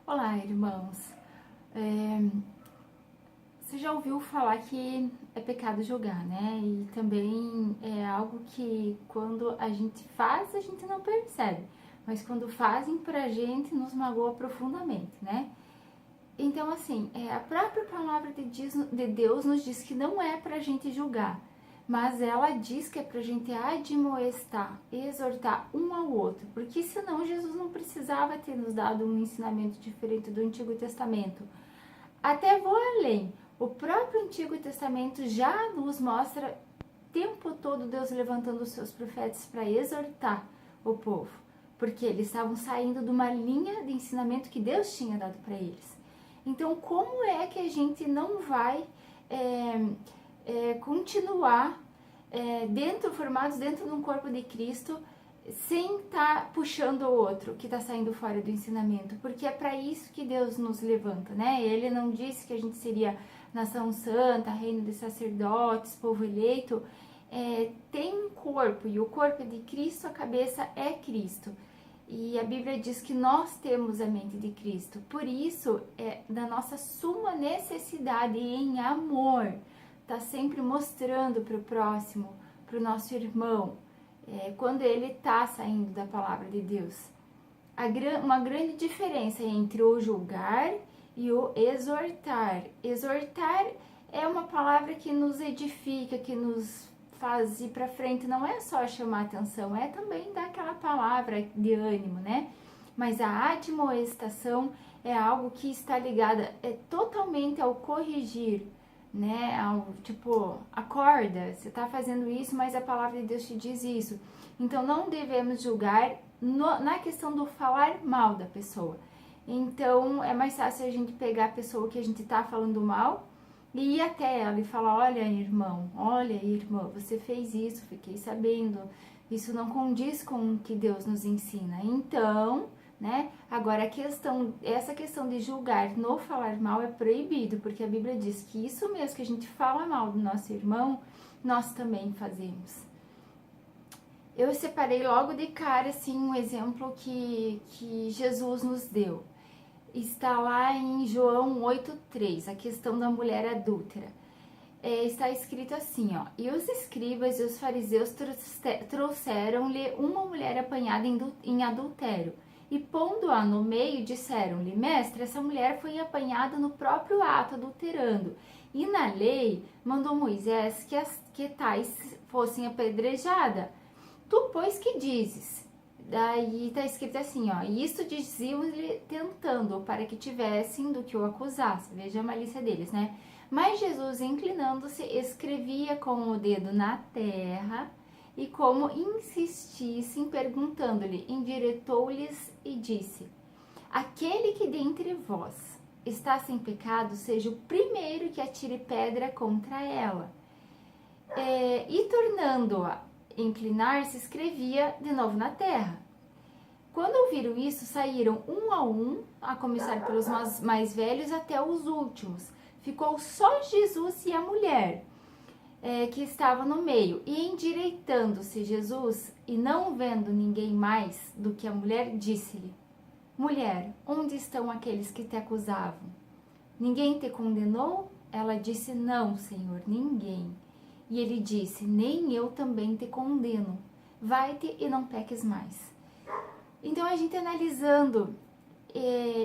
Olá, irmãos. Você já ouviu falar que é pecado julgar, né? E também é algo que quando a gente faz, a gente não percebe. Mas quando fazem pra gente, nos magoa profundamente, né? Então, assim, a própria palavra de Deus nos diz que não é pra gente julgar. Mas ela diz que é pra gente admoestar, exortar um ao outro. Porque senão Jesus não precisava ter nos dado um ensinamento diferente do Antigo Testamento. Até vou além. O próprio Antigo Testamento já nos mostra o tempo todo Deus levantando os seus profetas para exortar o povo, porque eles estavam saindo de uma linha de ensinamento que Deus tinha dado para eles. Então, como é que a gente não vai continuar formados dentro de um corpo de Cristo, sem estar puxando o outro que está saindo fora do ensinamento, porque é para isso que Deus nos levanta, né? Ele não disse que a gente seria nação santa, reino de sacerdotes, povo eleito. Tem um corpo, e o corpo é de Cristo, a cabeça é Cristo. E a Bíblia diz que nós temos a mente de Cristo. Por isso, é da nossa suma necessidade em amor, tá sempre mostrando para o próximo, para o nosso irmão, quando ele está saindo da palavra de Deus. Uma grande diferença entre o julgar e o exortar. Exortar é uma palavra que nos edifica, que nos faz ir para frente, não é só chamar atenção, é também dar aquela palavra de ânimo, né? Mas a admoestação é algo que está ligada totalmente ao corrigir, né? Tipo, acorda, você está fazendo isso, mas a palavra de Deus te diz isso. Então, não devemos julgar na questão do falar mal da pessoa. Então, é mais fácil a gente pegar a pessoa que a gente está falando mal e ir até ela e falar: olha, irmão, olha, irmã, você fez isso, fiquei sabendo, isso não condiz com o que Deus nos ensina. Então, né? Agora, essa questão de julgar no falar mal é proibido, porque a Bíblia diz que isso mesmo que a gente fala mal do nosso irmão, nós também fazemos. Eu separei logo de cara, assim, um exemplo que Jesus nos deu. Está lá em João 8,3, a questão da mulher adúltera. Está escrito assim, ó: e os escribas e os fariseus trouxeram-lhe uma mulher apanhada em adultério, e pondo-a no meio, disseram-lhe: mestre, essa mulher foi apanhada no próprio ato, adulterando. E na lei mandou Moisés que tais fossem apedrejadas. Tu, pois, que dizes? Daí tá escrito assim, ó: e isto diziam-lhe tentando, para que tivessem do que o acusasse. Veja a malícia deles, né? Mas Jesus, inclinando-se, escrevia com o dedo na terra, e como insistissem, perguntando-lhe, endireitou-lhes e disse: aquele que dentre vós está sem pecado, seja o primeiro que atire pedra contra ela. E tornando-a inclinar-se, escrevia de novo na terra. Quando ouviram isso, saíram um, a começar pelos mais velhos até os últimos. Ficou só Jesus e a mulher, que estava no meio. E endireitando-se Jesus, e não vendo ninguém mais do que a mulher, disse-lhe: mulher, onde estão aqueles que te acusavam? Ninguém te condenou? Ela disse: não, Senhor, ninguém. E ele disse: nem eu também te condeno. Vai-te e não peques mais. Então, a gente analisando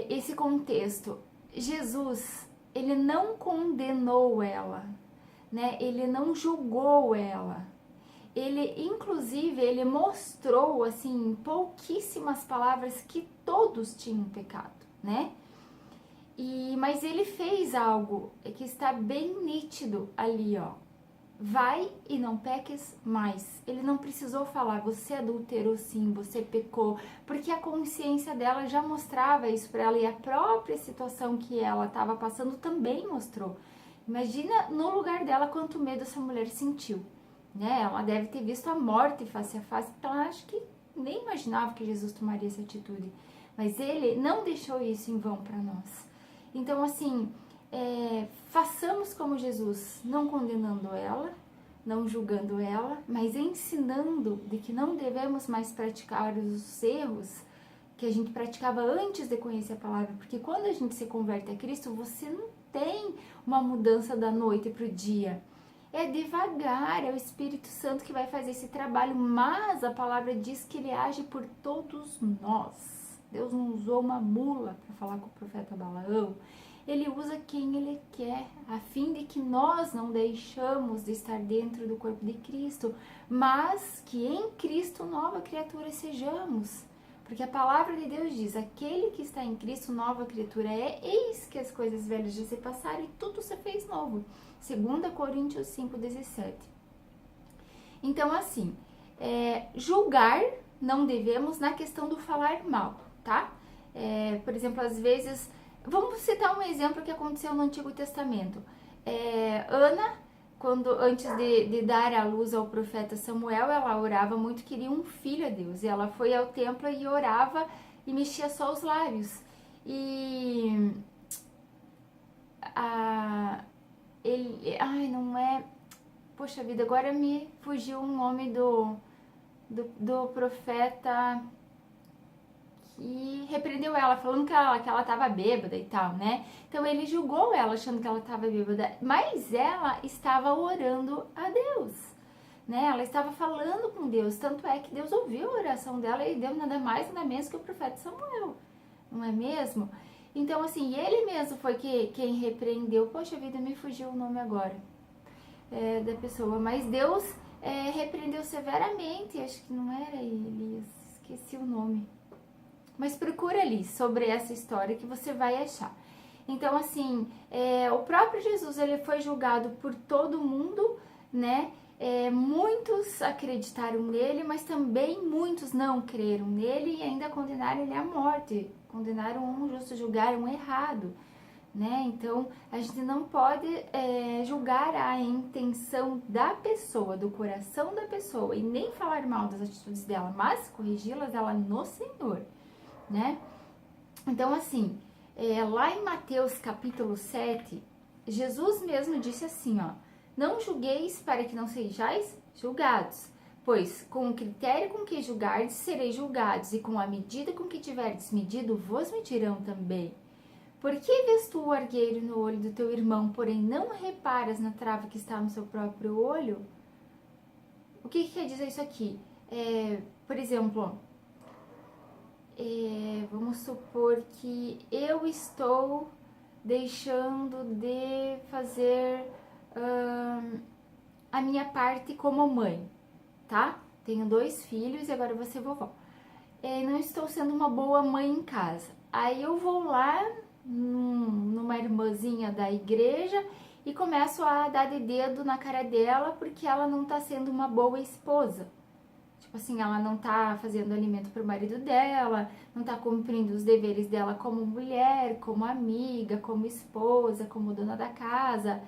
esse contexto, Jesus, ele não condenou ela, né? Ele não julgou ela. Ele, inclusive, ele mostrou, assim, em pouquíssimas palavras, que todos tinham pecado, né? Mas ele fez algo que está bem nítido ali, ó: vai e não peques mais. Ele não precisou falar: você adulterou sim, você pecou, porque a consciência dela já mostrava isso para ela, e a própria situação que ela estava passando também mostrou. Imagina no lugar dela quanto medo essa mulher sentiu, né? Ela deve ter visto a morte face a face, então ela acho que nem imaginava que Jesus tomaria essa atitude, mas ele não deixou isso em vão para nós. Então, assim, façamos como Jesus, não condenando ela, não julgando ela, mas ensinando de que não devemos mais praticar os erros que a gente praticava antes de conhecer a palavra, porque quando a gente se converte a Cristo, você não tem uma mudança da noite para o dia. É devagar, é o Espírito Santo que vai fazer esse trabalho, mas a palavra diz que ele age por todos nós. Deus não usou uma mula para falar com o profeta Balaão, ele usa quem ele quer, a fim de que nós não deixamos de estar dentro do corpo de Cristo, mas que em Cristo nova criatura sejamos. Porque a palavra de Deus diz, aquele que está em Cristo, nova criatura é, eis que as coisas velhas já se passaram e tudo se fez novo. 2 Coríntios 5,17. Então, assim, julgar não devemos na questão do falar mal, tá? Por exemplo, às vezes, vamos citar um exemplo que aconteceu no Antigo Testamento. Ana, antes de dar a luz ao profeta Samuel, ela orava muito, queria um filho a Deus. E ela foi ao templo e orava e mexia só os lábios. E poxa vida, agora me fugiu o nome do profeta que repreendeu ela, falando que ela tava bêbada e tal, né? Então ele julgou ela, achando que ela tava bêbada, mas ela estava orando a Deus, né? Ela estava falando com Deus, tanto é que Deus ouviu a oração dela e deu nada mais, nada menos que o profeta Samuel, não é mesmo? Então, assim, ele mesmo foi quem repreendeu. Poxa vida, me fugiu o nome agora da pessoa. Mas Deus repreendeu severamente. Acho que não era Elias, esqueci o nome. Mas procura ali sobre essa história que você vai achar. Então, assim, o próprio Jesus, ele foi julgado por todo mundo, né? Muitos acreditaram nele, mas também muitos não creram nele e ainda condenaram ele à morte. Condenaram um justo, julgaram um errado, né? Então, a gente não pode julgar a intenção da pessoa, do coração da pessoa, e nem falar mal das atitudes dela, mas corrigi-las ela no Senhor, né? Então, assim, lá em Mateus capítulo 7, Jesus mesmo disse assim, ó: não julgueis para que não sejais julgados, pois com o critério com que julgardes, sereis julgados, e com a medida com que tiverdes medido, vos medirão também. Por que vês tu o argueiro no olho do teu irmão, porém não reparas na trava que está no seu próprio olho? O que quer dizer isso aqui? Por exemplo, vamos supor que eu estou deixando de fazer a minha parte como mãe, tá? Tenho 2 filhos e agora vou ser vovó. Não estou sendo uma boa mãe em casa. Aí eu vou lá numa irmãzinha da igreja e começo a dar de dedo na cara dela porque ela não tá sendo uma boa esposa. Tipo assim, ela não tá fazendo alimento pro marido dela, não tá cumprindo os deveres dela como mulher, como amiga, como esposa, como dona da casa.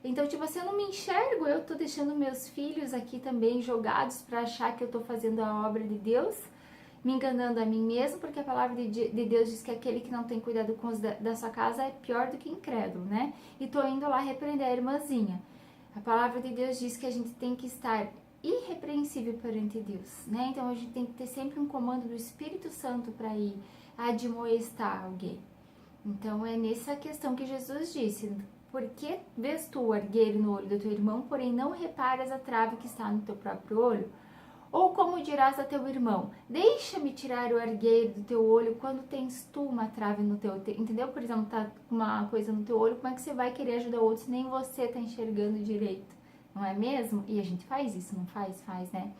Então, tipo assim, eu não me enxergo, eu tô deixando meus filhos aqui também jogados para achar que eu tô fazendo a obra de Deus, me enganando a mim mesmo, porque a palavra de Deus diz que aquele que não tem cuidado com os da sua casa é pior do que incrédulo, né? E tô indo lá repreender a irmãzinha. A palavra de Deus diz que a gente tem que estar irrepreensível perante Deus, né? Então, a gente tem que ter sempre um comando do Espírito Santo para ir admoestar alguém. Então, é nessa questão que Jesus disse: por que vês tu o argueiro no olho do teu irmão, porém não reparas a trave que está no teu próprio olho? Ou como dirás a teu irmão: deixa-me tirar o argueiro do teu olho, quando tens tu uma trave no teu... Entendeu? Por exemplo, tá uma coisa no teu olho, como é que você vai querer ajudar o outro se nem você tá enxergando direito? Não é mesmo? E a gente faz isso, não faz? Faz, né?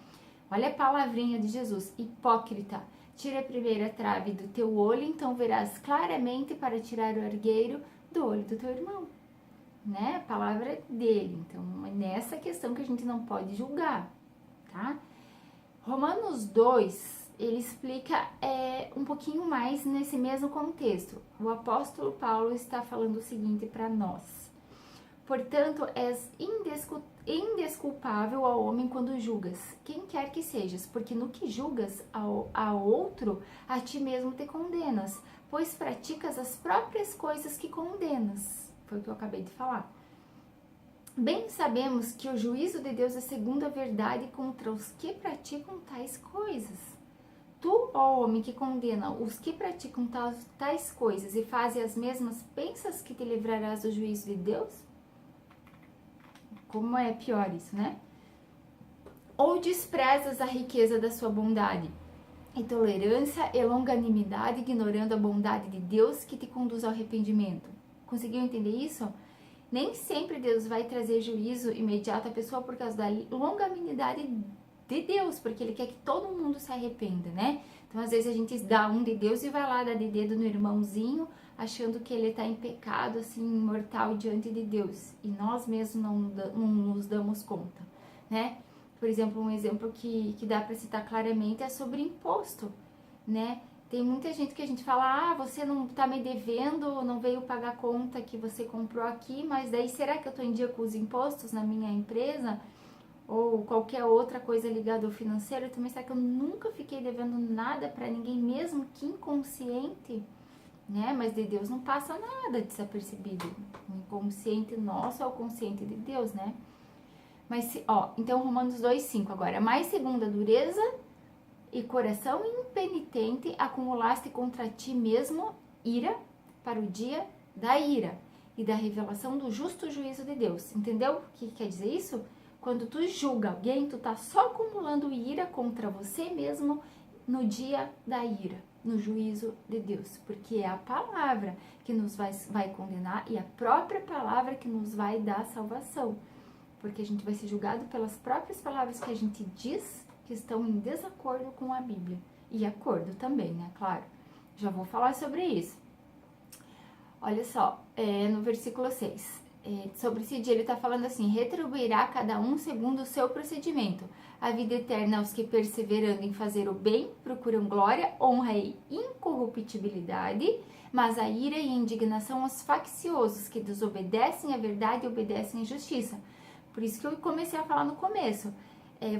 Olha a palavrinha de Jesus: hipócrita, tira a primeira trave do teu olho, então verás claramente para tirar o argueiro do olho do teu irmão. Né? A palavra dele. Então, é nessa questão que a gente não pode julgar, tá? Romanos 2, ele explica um pouquinho mais nesse mesmo contexto. O apóstolo Paulo está falando o seguinte para nós: portanto, és indesculpável ao homem quando julgas, quem quer que sejas, porque no que julgas a outro, a ti mesmo te condenas, pois praticas as próprias coisas que condenas. Foi o que eu acabei de falar. Bem sabemos que o juízo de Deus é segundo a verdade contra os que praticam tais coisas. Tu, ó homem, que condena os que praticam tais coisas e fazem as mesmas, pensas que te livrarás do juízo de Deus? Como é pior isso, né? Ou desprezas a riqueza da sua bondade e tolerância e longanimidade, ignorando a bondade de Deus que te conduz ao arrependimento. Conseguiu entender isso? Nem sempre Deus vai trazer juízo imediato à pessoa por causa da longanimidade de Deus, porque Ele quer que todo mundo se arrependa, né? Então, às vezes a gente dá um de Deus e vai lá dar de dedo no irmãozinho, achando que ele está em pecado, assim, mortal diante de Deus. E nós mesmos não nos damos conta, né? Por exemplo, um exemplo que dá para citar claramente é sobre imposto, né? Tem muita gente que a gente fala, ah, você não tá me devendo, não veio pagar a conta que você comprou aqui, mas daí será que eu tô em dia com os impostos na minha empresa? Ou qualquer outra coisa ligada ao financeiro? Também será que eu nunca fiquei devendo nada para ninguém, mesmo que inconsciente? Né? Mas de Deus não passa nada desapercebido. O inconsciente nosso é o consciente de Deus, né? Mas, então Romanos 2,5 agora. Mas segundo a dureza e coração impenitente, acumulaste contra ti mesmo ira para o dia da ira e da revelação do justo juízo de Deus. Entendeu o que quer dizer isso? Quando tu julga alguém, tu tá só acumulando ira contra você mesmo no dia da ira, no juízo de Deus. Porque é a palavra que nos vai condenar e a própria palavra que nos vai dar salvação. Porque a gente vai ser julgado pelas próprias palavras que a gente diz que estão em desacordo com a Bíblia. E acordo também, né? Claro. Já vou falar sobre isso. Olha só, no versículo 6. Sobre esse dia ele está falando assim: retribuirá cada um segundo o seu procedimento. A vida eterna aos que perseverando em fazer o bem procuram glória, honra e incorruptibilidade, mas a ira e a indignação aos facciosos que desobedecem à verdade e obedecem à justiça. Por isso que eu comecei a falar no começo.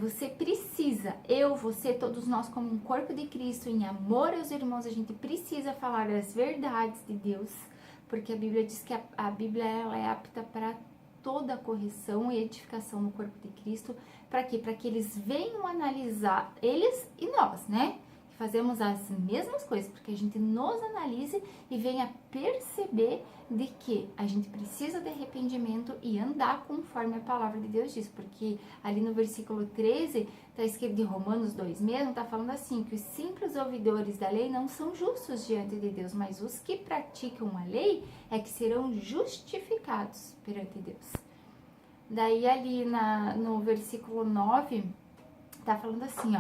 Você precisa, você, todos nós como um corpo de Cristo, em amor aos irmãos, a gente precisa falar as verdades de Deus. Porque a Bíblia diz que a Bíblia ela é apta para toda correção e edificação no corpo de Cristo. Para quê? Para que eles venham analisar, eles e nós, né? Que fazemos as mesmas coisas, porque a gente nos analise e venha perceber de que a gente precisa de arrependimento e andar conforme a palavra de Deus diz. Porque ali no versículo 13, está escrito de Romanos 2 mesmo, está falando assim, que os simples ouvidores da lei não são justos diante de Deus, mas os que praticam a lei é que serão justificados perante Deus. Daí ali no versículo 9, está falando assim,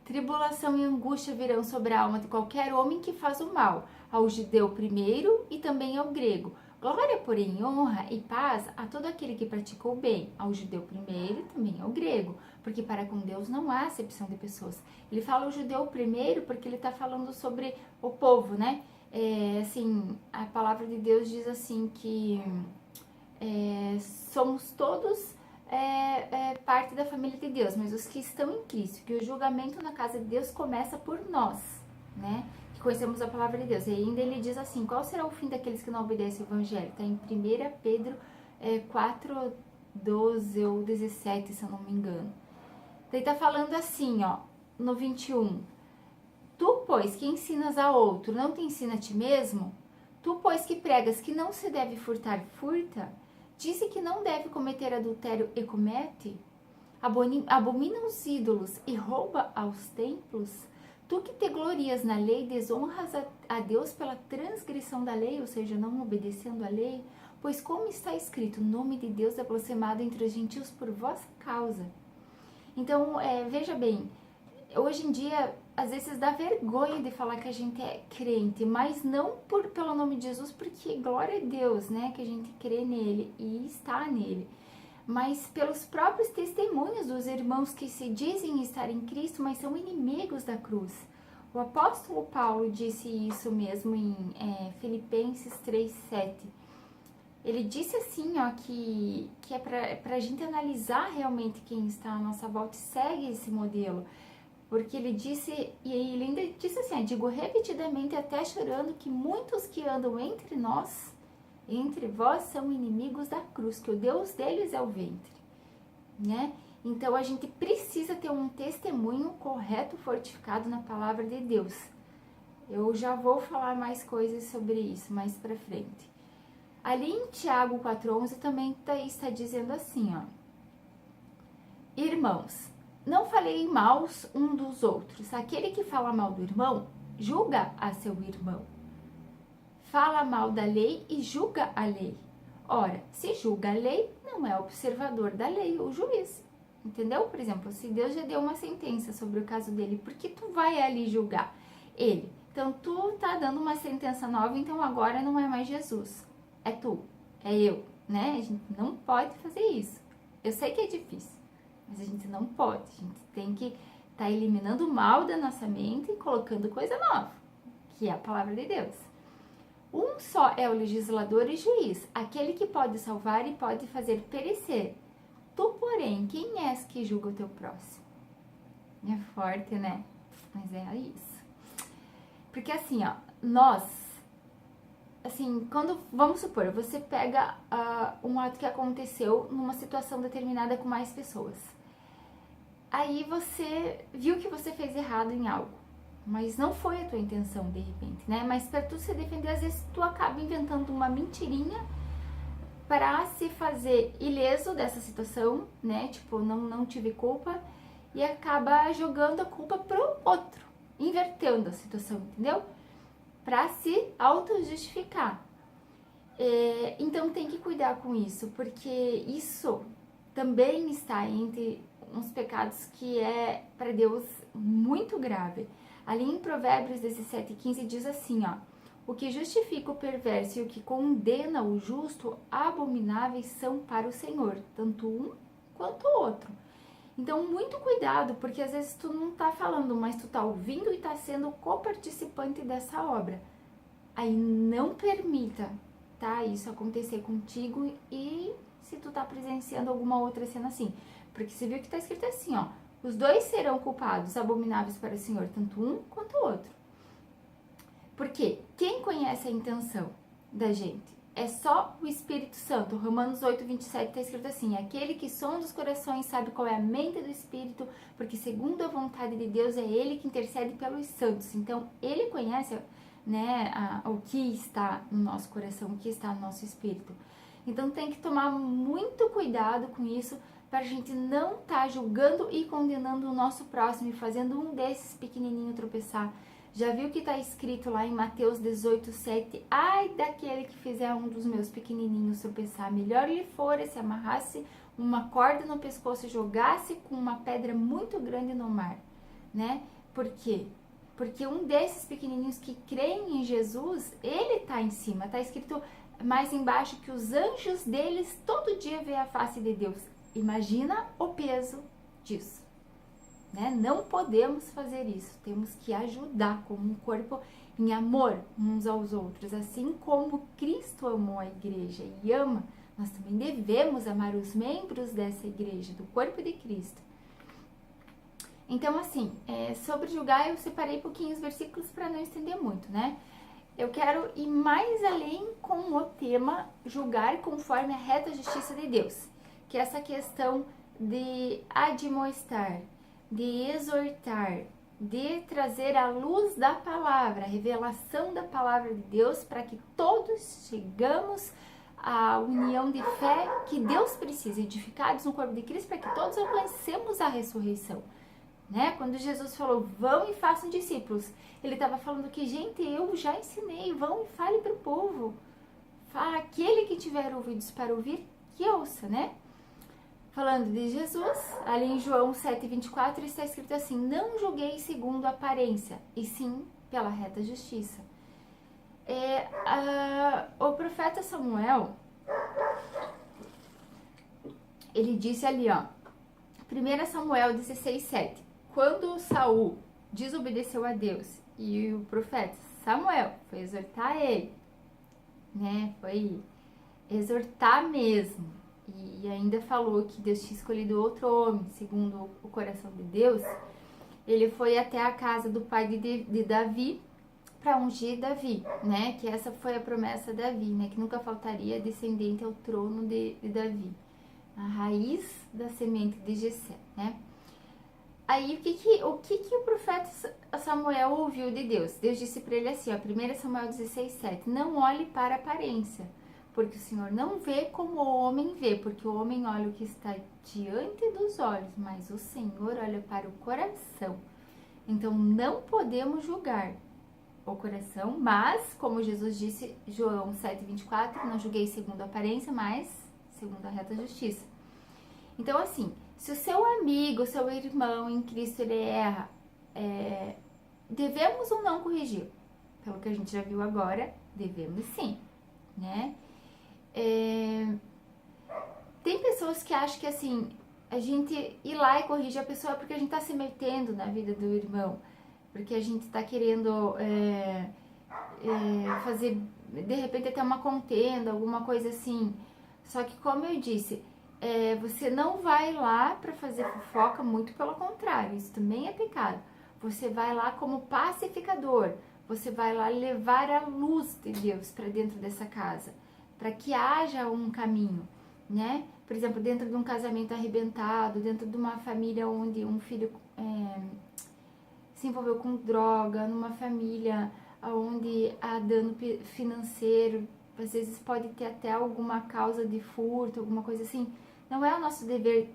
tribulação e angústia virão sobre a alma de qualquer homem que faz o mal, ao judeu primeiro e também ao grego. Glória, porém, honra e paz a todo aquele que pratica o bem, ao judeu primeiro e também ao grego, porque para com Deus não há acepção de pessoas. Ele fala o judeu primeiro porque ele está falando sobre o povo, né? Assim, a palavra de Deus diz assim que somos todos parte da família de Deus, mas os que estão em Cristo, que o julgamento na casa de Deus começa por nós, né? Que conhecemos a palavra de Deus. E ainda ele diz assim, qual será o fim daqueles que não obedecem o evangelho? Está em 1 Pedro 4, 12 ou 17, se eu não me engano. Daí tá falando assim, no 21. Tu, pois, que ensinas a outro, não te ensina a ti mesmo? Tu, pois, que pregas que não se deve furtar, furta? Disse que não deve cometer adultério e comete? Abomina os ídolos e rouba aos templos? Tu que te glorias na lei, desonras a Deus pela transgressão da lei, ou seja, não obedecendo a lei? Pois como está escrito, o nome de Deus é blasfemado entre os gentios por vossa causa. Então, veja bem, hoje em dia, às vezes dá vergonha de falar que a gente é crente, mas não pelo nome de Jesus, porque glória a Deus, né, que a gente crê nele e está nele, mas pelos próprios testemunhos dos irmãos que se dizem estar em Cristo, mas são inimigos da cruz. O apóstolo Paulo disse isso mesmo em Filipenses 3:7. Ele disse assim, que é para a gente analisar realmente quem está à nossa volta e segue esse modelo. Porque ele disse, e ele ainda disse assim, digo repetidamente, até chorando, que muitos que andam entre nós, entre vós, são inimigos da cruz, que o Deus deles é o ventre, né? Então a gente precisa ter um testemunho correto, fortificado na palavra de Deus. Eu já vou falar mais coisas sobre isso mais pra frente. Ali em Tiago 4,11 também está dizendo assim, ó. Irmãos, não falei maus um dos outros. Aquele que fala mal do irmão, julga a seu irmão. Fala mal da lei e julga a lei. Ora, se julga a lei, não é observador da lei, o juiz. Entendeu? Por exemplo, se Deus já deu uma sentença sobre o caso dele, por que tu vai ali julgar ele? Então, tu tá dando uma sentença nova, então agora não é mais Jesus. É tu, é eu, né? A gente não pode fazer isso. Eu sei que é difícil, mas a gente não pode. A gente tem que estar eliminando o mal da nossa mente e colocando coisa nova, que é a palavra de Deus. Um só é o legislador e juiz, aquele que pode salvar e pode fazer perecer. Tu, porém, quem és que julga o teu próximo? É forte, né? Mas é isso. Porque assim, ó, nós, assim, quando, vamos supor, você pega um ato que aconteceu numa situação determinada com mais pessoas. Aí você viu que você fez errado em algo, mas não foi a tua intenção de repente, né? Mas para tu se defender, às vezes tu acaba inventando uma mentirinha para se fazer ileso dessa situação, né? Tipo, não tive culpa, e acaba jogando a culpa pro outro, invertendo a situação, entendeu? Para se auto-justificar. Então tem que cuidar com isso, porque isso também está entre uns pecados que é para Deus muito grave. Ali em Provérbios 17:15 diz assim, ó: o que justifica o perverso e o que condena o justo, abomináveis são para o Senhor, tanto um quanto o outro. Então, muito cuidado, porque às vezes tu não tá falando, mas tu tá ouvindo e tá sendo coparticipante dessa obra. Aí não permita, tá, isso acontecer contigo e se tu tá presenciando alguma outra cena assim. Porque você viu que tá escrito assim, ó: os dois serão culpados, abomináveis para o Senhor, tanto um quanto o outro. Porque quem conhece a intenção da gente? É só o Espírito Santo. Romanos 8:27 está escrito assim: aquele que sonda os corações sabe qual é a mente do Espírito, porque segundo a vontade de Deus é Ele que intercede pelos santos. Então, Ele conhece, né, o que está no nosso coração, o que está no nosso Espírito. Então, tem que tomar muito cuidado com isso, para a gente não estar julgando e condenando o nosso próximo e fazendo um desses pequenininhos tropeçar. Já viu que está escrito lá em Mateus 18:7? Ai daquele que fizer um dos meus pequenininhos tropeçar, melhor lhe fora se amarrasse uma corda no pescoço e jogasse com uma pedra muito grande no mar, né? Por quê? Porque um desses pequenininhos que creem em Jesus, ele está em cima. Está escrito mais embaixo que os anjos deles todo dia veem a face de Deus. Imagina o peso disso. Né? Não podemos fazer isso, temos que ajudar como um corpo em amor uns aos outros, assim como Cristo amou a igreja e ama, nós também devemos amar os membros dessa igreja, do corpo de Cristo. Então assim, sobre julgar eu separei pouquinhos versículos para não estender muito, né? Eu quero ir mais além com o tema julgar conforme a reta justiça de Deus, que é essa questão de admoestar, de exortar, de trazer a luz da palavra, a revelação da palavra de Deus, para que todos chegamos à união de fé que Deus precisa, edificados no corpo de Cristo, para que todos alcancemos a ressurreição. Né? Quando Jesus falou, vão e façam discípulos, ele estava falando que, gente, eu já ensinei, vão e fale para o povo. Fala, aquele que tiver ouvidos para ouvir, que ouça, né? Falando de Jesus, ali em João 7:24 está escrito assim: não julguei segundo a aparência, e sim pela reta justiça. O profeta Samuel, ele disse ali, ó, 1 Samuel 16:7, quando Saul desobedeceu a Deus e o profeta Samuel foi exortar ele, né, foi exortar mesmo, e ainda falou que Deus tinha escolhido outro homem, segundo o coração de Deus, ele foi até a casa do pai de Davi para ungir Davi, né? Que essa foi a promessa de Davi, né? Que nunca faltaria descendente ao trono de Davi. a raiz da semente de Jessé, né? Aí o que o profeta Samuel ouviu de Deus? Deus disse para ele assim, ó, 1 Samuel 16:7, não olhe para a aparência, porque o Senhor não vê como o homem vê, porque o homem olha o que está diante dos olhos, mas o Senhor olha para o coração. Então não podemos julgar o coração, mas, como Jesus disse, João 7:24, não julguei segundo a aparência, mas segundo a reta justiça. Então, assim, se o seu amigo, seu irmão em Cristo, ele erra, devemos ou não corrigir? Pelo que a gente já viu agora, devemos sim, né? Tem pessoas que acham que, assim, a gente ir lá e corrigir a pessoa porque a gente tá se metendo na vida do irmão, porque a gente tá querendo fazer, de repente, até uma contenda, alguma coisa assim. Só que, como eu disse, você não vai lá para fazer fofoca, muito pelo contrário, isso também é pecado. Você vai lá como pacificador, você vai lá levar a luz de Deus para dentro dessa casa, para que haja um caminho, né? Por exemplo, dentro de um casamento arrebentado, dentro de uma família onde um filho se envolveu com droga, numa família onde há dano financeiro, às vezes pode ter até alguma causa de furto, alguma coisa assim. Não é o nosso dever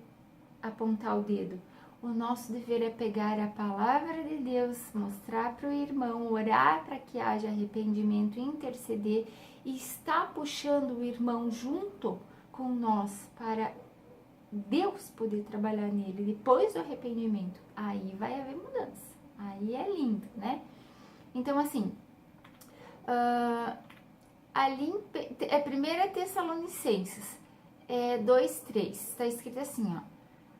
apontar o dedo. O nosso dever é pegar a palavra de Deus, mostrar para o irmão, orar para que haja arrependimento, interceder e estar puxando o irmão junto com nós para Deus poder trabalhar nele depois do arrependimento. Aí vai haver mudança. Aí é lindo, né? Então, assim, ali é 1 Tessalonicenses 2:3, está escrito assim, ó.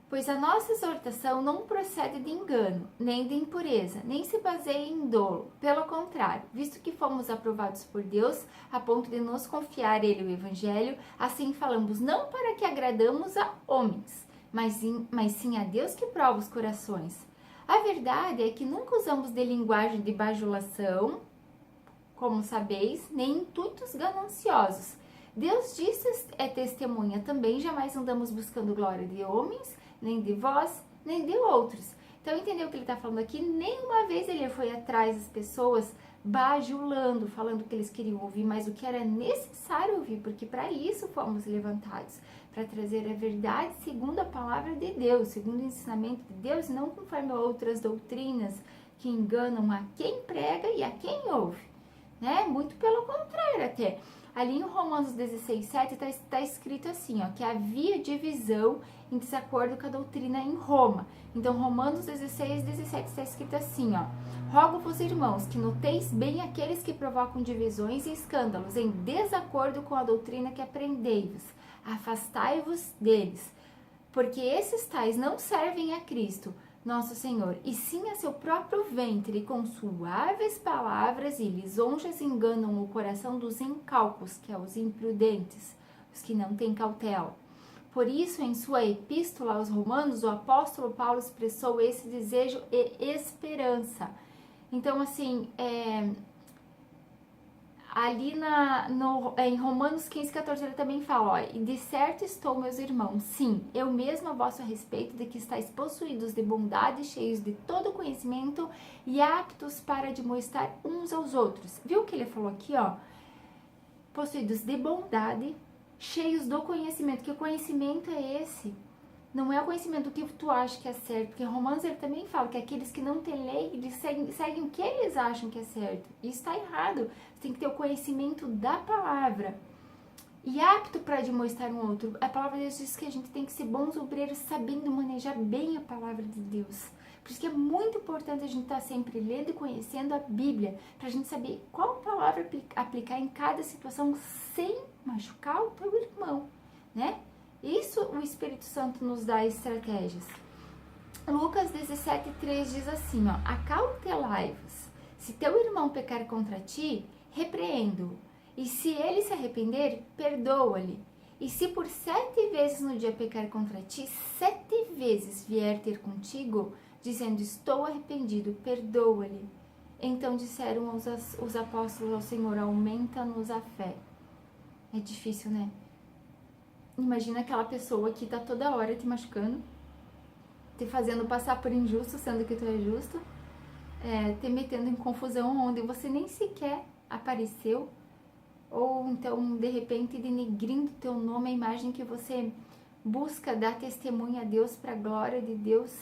Pois a nossa exortação não procede de engano, nem de impureza, nem se baseia em dolo. Pelo contrário, visto que fomos aprovados por Deus, a ponto de nos confiar Ele o Evangelho, assim falamos não para que agradamos a homens, mas sim a Deus que prova os corações. A verdade é que nunca usamos de linguagem de bajulação, como sabeis, nem intuitos gananciosos. Deus disse é testemunha também, jamais andamos buscando glória de homens, nem de vós, nem de outros. Então, entendeu o que ele está falando aqui? Nenhuma vez ele foi atrás das pessoas bajulando, falando o que eles queriam ouvir, mas o que era necessário ouvir, porque para isso fomos levantados, para trazer a verdade segundo a palavra de Deus, segundo o ensinamento de Deus, não conforme outras doutrinas que enganam a quem prega e a quem ouve, né? Muito pelo contrário até. Ali em Romanos 16:7 está escrito assim, ó, que havia divisão em desacordo com a doutrina em Roma. Então, Romanos 16:17 está escrito assim, ó. Rogo-vos, irmãos, que noteis bem aqueles que provocam divisões e escândalos em desacordo com a doutrina que aprendei-vos. Afastai-vos deles, porque esses tais não servem a Cristo, nosso Senhor, e sim a seu próprio ventre, com suaves palavras e lisonjas enganam o coração dos incautos, que é os imprudentes, os que não têm cautela. Por isso, em sua epístola aos Romanos, o apóstolo Paulo expressou esse desejo e esperança. Então, assim, ali em Romanos 15:14 ele também fala, ó, e de certo estou, meus irmãos, sim, eu mesmo a vosso respeito, de que estáis possuídos de bondade, cheios de todo conhecimento e aptos para admoestar uns aos outros. Viu o que ele falou aqui, ó? Possuídos de bondade, cheios do conhecimento. Que conhecimento é esse? Não é o conhecimento que tu acha que é certo, porque Romanos ele também fala que aqueles que não têm lei, eles seguem o que eles acham que é certo. Isso está errado. Você tem que ter o conhecimento da palavra. E apto para demonstrar um outro. A palavra de Deus diz que a gente tem que ser bons obreiros, sabendo manejar bem a palavra de Deus. Por isso que é muito importante a gente estar sempre lendo e conhecendo a Bíblia, para a gente saber qual palavra aplicar em cada situação sem machucar o teu irmão, né? Isso o Espírito Santo nos dá estratégias. Lucas 17:3 diz assim, ó, acautelai-vos. Se teu irmão pecar contra ti, repreendo-o. E se ele se arrepender, perdoa-lhe. E se por 7 vezes no dia pecar contra ti, 7 vezes vier ter contigo, dizendo, estou arrependido, perdoa-lhe. Então disseram os apóstolos ao Senhor, aumenta-nos a fé. É difícil, né? Imagina aquela pessoa que tá toda hora te machucando, te fazendo passar por injusto, sendo que tu é justo, te metendo em confusão onde você nem sequer apareceu, ou então, de repente, denegrindo teu nome, a imagem que você busca dar testemunho a Deus, para a glória de Deus.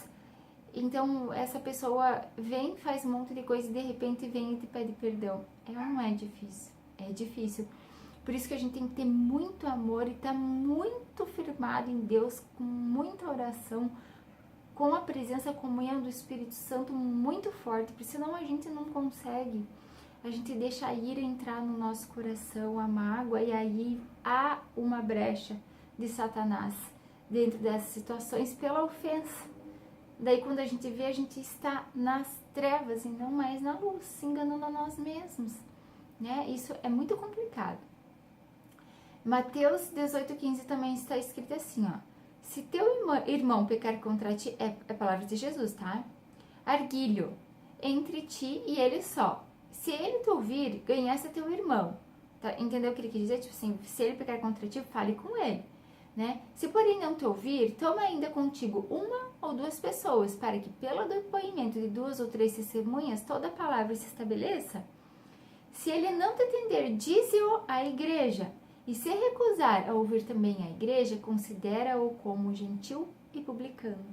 Então, essa pessoa vem, faz um monte de coisa e de repente vem e te pede perdão. Não é difícil, é difícil. Por isso que a gente tem que ter muito amor e estar muito firmado em Deus, com muita oração, com a presença, a comunhão do Espírito Santo muito forte, porque senão a gente não consegue. A gente deixa a ira entrar no nosso coração, a mágoa, e aí há uma brecha de Satanás dentro dessas situações pela ofensa. Daí quando a gente vê, a gente está nas trevas e não mais na luz, se enganando a nós mesmos, né? Isso é muito complicado. Mateus 18,15 também está escrito assim, ó. Se teu irmão pecar contra ti, é a palavra de Jesus, tá? Arguilho entre ti e ele só. Se ele te ouvir, ganhasse teu irmão. Tá? Entendeu o que ele quer dizer? Tipo assim, se ele pecar contra ti, fale com ele. Né? Se porém não te ouvir, toma ainda contigo uma ou duas pessoas, para que pelo depoimento de 2 ou 3 testemunhas, toda a palavra se estabeleça. Se ele não te atender, dize-o à igreja. E se recusar a ouvir também a igreja, considera-o como gentil e publicano.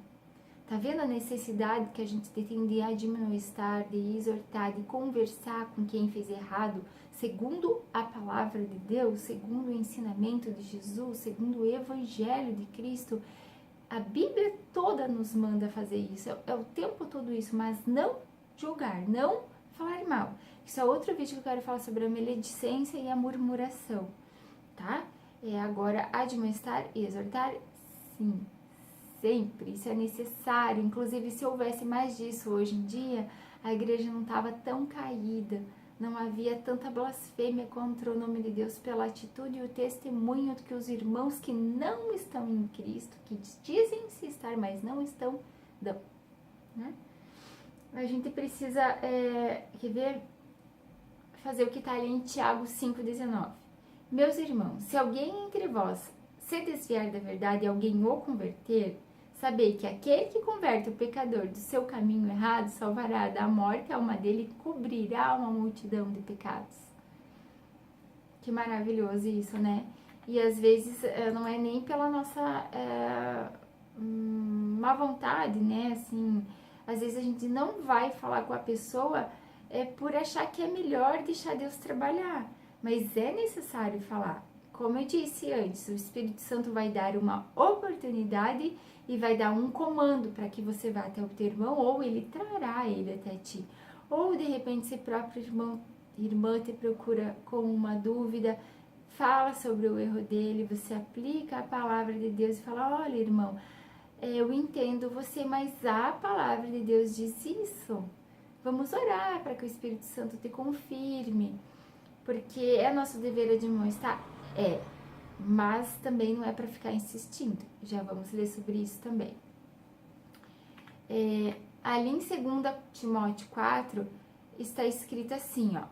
Tá vendo a necessidade que a gente tem de admoestar, de exortar, de conversar com quem fez errado, segundo a palavra de Deus, segundo o ensinamento de Jesus, segundo o evangelho de Cristo? A Bíblia toda nos manda fazer isso, é o tempo todo isso, mas não julgar, não falar mal. Isso é outro vídeo que eu quero falar sobre a maledicência e a murmuração, tá? Agora, admoestar e exortar, sim. Sempre, isso é necessário. Inclusive, se houvesse mais disso hoje em dia, a igreja não estava tão caída, não havia tanta blasfêmia contra o nome de Deus pela atitude e o testemunho que os irmãos que não estão em Cristo, que dizem se estar, mas não estão, dão. Né? A gente precisa, fazer o que está ali em Tiago 5,19. Meus irmãos, se alguém entre vós se desviar da verdade e alguém o converter, sabei que aquele que converte o pecador do seu caminho errado salvará da morte a alma dele e cobrirá uma multidão de pecados. Que maravilhoso isso, né? E às vezes não é nem pela nossa má vontade, né? Assim, às vezes a gente não vai falar com a pessoa por achar que é melhor deixar Deus trabalhar. Mas é necessário falar. Como eu disse antes, o Espírito Santo vai dar uma oportunidade e vai dar um comando para que você vá até o teu irmão, ou ele trará ele até ti. Ou de repente esse próprio irmã te procura com uma dúvida, fala sobre o erro dele, você aplica a palavra de Deus e fala, olha irmão, eu entendo você, mas a palavra de Deus diz isso. Vamos orar para que o Espírito Santo te confirme, porque é nosso dever admoestar. Mas também não é para ficar insistindo. Já vamos ler sobre isso também. Ali em 2 Timóteo 4, está escrito assim, ó.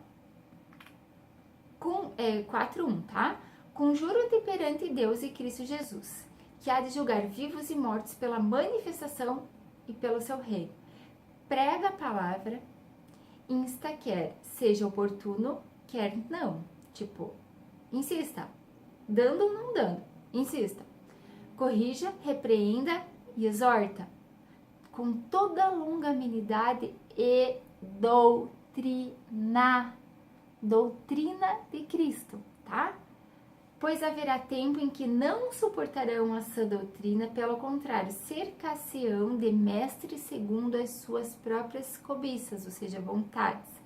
4:1, tá? Conjuro-te perante Deus e Cristo Jesus, que há de julgar vivos e mortos pela manifestação e pelo seu reino. Prega a palavra, insta quer seja oportuno, quer não. Tipo, insista. Dando ou não dando, insista. Corrija, repreenda e exorta com toda longanimidade e doutrina de Cristo, tá? Pois haverá tempo em que não suportarão a sã doutrina, pelo contrário, cercar-se-ão de mestres segundo as suas próprias cobiças, ou seja, vontades.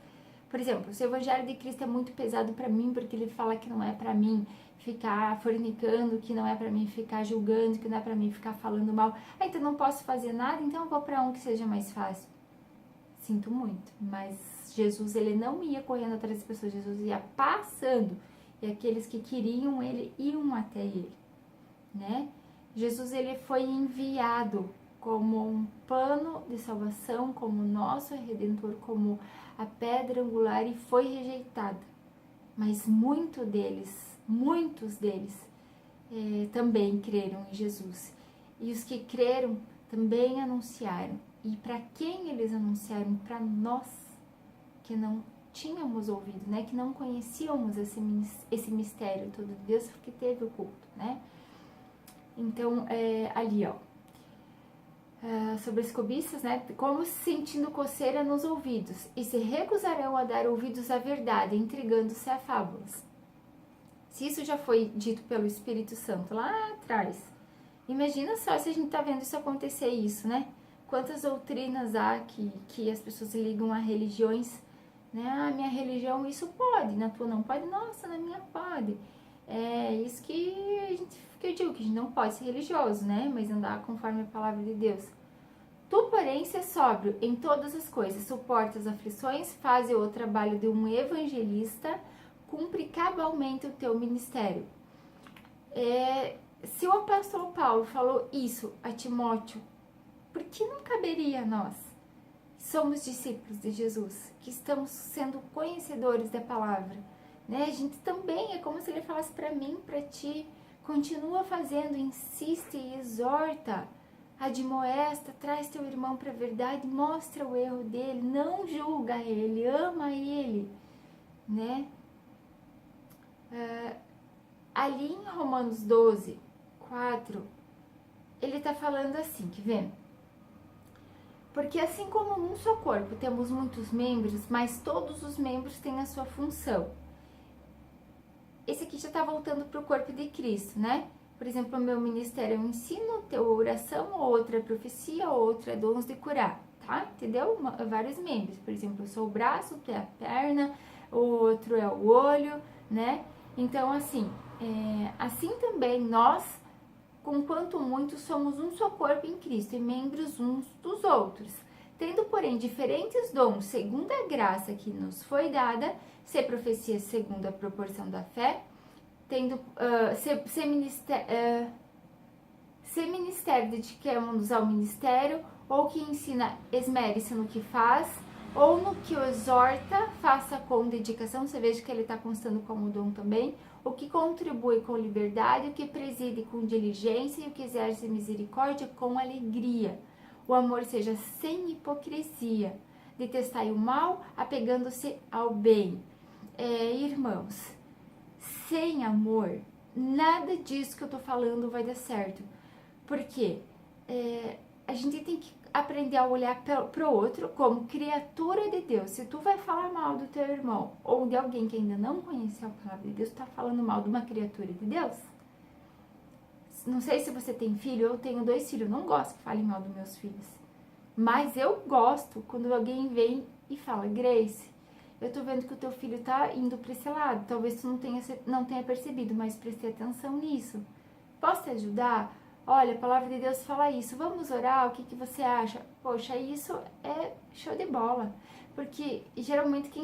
Por exemplo, se o evangelho de Cristo é muito pesado para mim, porque ele fala que não é para mim ficar fornicando, que não é para mim ficar julgando, que não é para mim ficar falando mal, então não posso fazer nada, então eu vou para um que seja mais fácil. Sinto muito, mas Jesus, ele não ia correndo atrás das pessoas, Jesus ia passando, e aqueles que queriam ele iam até ele, né? Jesus, ele foi enviado como um plano de salvação, como nosso Redentor, como a pedra angular, e foi rejeitado. Mas muitos deles também creram em Jesus. E os que creram também anunciaram. E para quem eles anunciaram? Para nós, que não tínhamos ouvido, né? Que não conhecíamos esse mistério todo de Deus, porque teve o culto, né? Então, ali, ó, sobre as cobiças, né? Como sentindo coceira nos ouvidos, e se recusarão a dar ouvidos à verdade, intrigando-se a fábulas. Se isso já foi dito pelo Espírito Santo lá atrás, imagina só se a gente tá vendo isso acontecer, isso, né? Quantas doutrinas há que as pessoas ligam a religiões, né? Ah, minha religião isso pode, na tua não pode, nossa, na minha pode. É isso que eu digo, que a gente não pode ser religioso, né? Mas andar conforme a palavra de Deus. Tu, porém, se sóbrio em todas as coisas, suporta as aflições, faze o trabalho de um evangelista, cumpre cabalmente o teu ministério. Se o apóstolo Paulo falou isso a Timóteo, por que não caberia a nós? Somos discípulos de Jesus, que estamos sendo conhecedores da palavra, né? A gente também, é como se ele falasse para mim, para ti, continua fazendo, insiste e exorta, admoesta, traz teu irmão para a verdade, mostra o erro dele, não julga ele, ama ele, né? Ali em Romanos 12, 4, ele tá falando assim, que vê? Porque assim como num só corpo temos muitos membros, mas todos os membros têm a sua função. Esse aqui já tá voltando pro corpo de Cristo, né? Por exemplo, o meu ministério é o ensino, o teu oração, outra é profecia, outra é dons de curar, tá? Entendeu? Vários membros. Por exemplo, eu sou o braço, tu é a perna, o outro é o olho, né? Então, assim também nós, conquanto muitos, somos um só corpo em Cristo e membros uns dos outros. Tendo, porém, diferentes dons segundo a graça que nos foi dada, se profecia segundo a proporção da fé, tendo se ministério dediquemo-nos ao ministério, ou que ensina, esmere-se no que faz, ou no que o exorta, faça com dedicação. Você veja que ele está constando como dom também. O que contribui com liberdade, o que preside com diligência e o que exerce misericórdia com alegria. O amor seja sem hipocrisia, detestai o mal, apegando-se ao bem. Irmãos, sem amor, nada disso que eu tô falando vai dar certo. Porque a gente tem que aprender a olhar pro outro como criatura de Deus. Se tu vai falar mal do teu irmão ou de alguém que ainda não conheceu a palavra de Deus, tu tá falando mal de uma criatura de Deus? Não sei se você tem filho, eu tenho 2 filhos, eu não gosto que falem mal dos meus filhos. Mas eu gosto quando alguém vem e fala, Grace, eu tô vendo que o teu filho tá indo pra esse lado, talvez tu não tenha percebido, mas preste atenção nisso. Posso te ajudar? Olha, a palavra de Deus fala isso, vamos orar, o que você acha? Poxa, isso é show de bola, porque geralmente quem